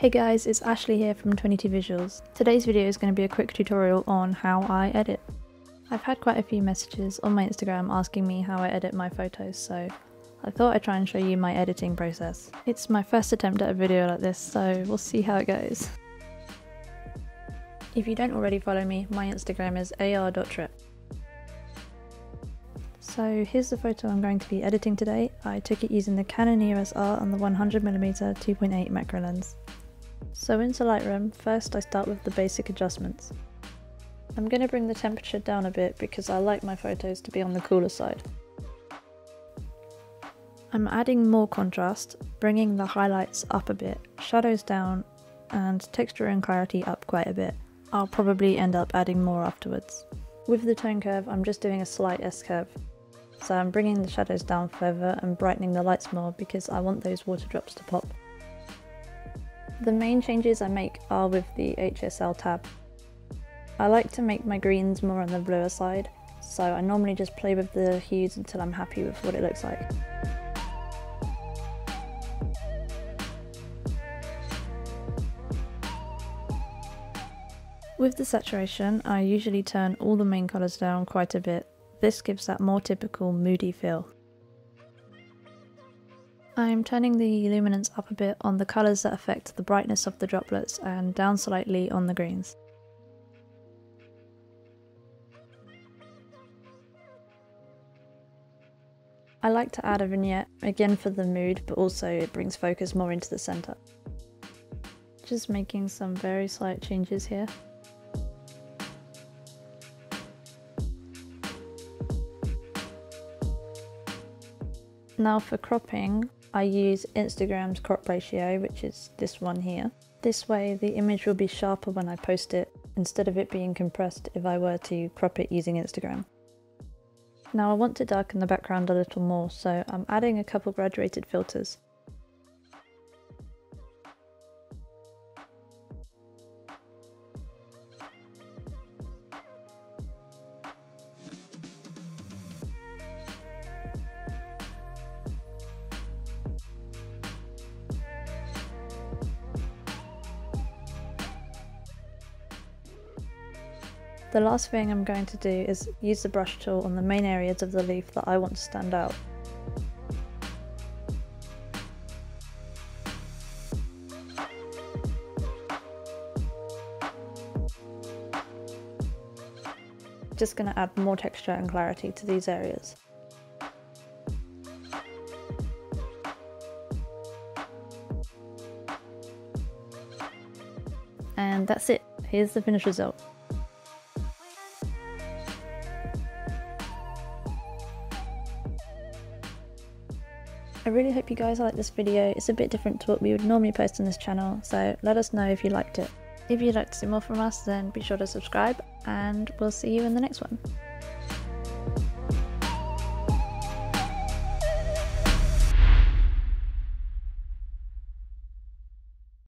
Hey guys, it's Ashley here from 22 Visuals. Today's video is going to be a quick tutorial on how I edit. I've had quite a few messages on my Instagram asking me how I edit my photos, so I thought I'd try and show you my editing process. It's my first attempt at a video like this, so we'll see how it goes. If you don't already follow me, my Instagram is ar.tripp. So here's the photo I'm going to be editing today. I took it using the Canon EOS R on the 100mm 2.8 macro lens. So into Lightroom, first I start with the basic adjustments. I'm going to bring the temperature down a bit because I like my photos to be on the cooler side. I'm adding more contrast, bringing the highlights up a bit, shadows down, and texture and clarity up quite a bit. I'll probably end up adding more afterwards. With the tone curve, I'm just doing a slight S-curve. So I'm bringing the shadows down further and brightening the lights more because I want those water drops to pop. The main changes I make are with the HSL tab. I like to make my greens more on the bluer side, so I normally just play with the hues until I'm happy with what it looks like. With the saturation, I usually turn all the main colours down quite a bit. This gives that more typical moody feel. I'm turning the luminance up a bit on the colours that affect the brightness of the droplets and down slightly on the greens. I like to add a vignette, again for the mood, but also it brings focus more into the centre. Just making some very slight changes here. Now for cropping, I use Instagram's crop ratio, which is this one here. This way the image will be sharper when I post it, instead of it being compressed if I were to crop it using Instagram. Now I want to darken the background a little more, so I'm adding a couple graduated filters. The last thing I'm going to do is use the brush tool on the main areas of the leaf that I want to stand out. Just going to add more texture and clarity to these areas. And that's it. Here's the finished result. I really hope you guys like this video. It's a bit different to what we would normally post on this channel, so let us know if you liked it. If you'd like to see more from us, then be sure to subscribe, and we'll see you in the next one.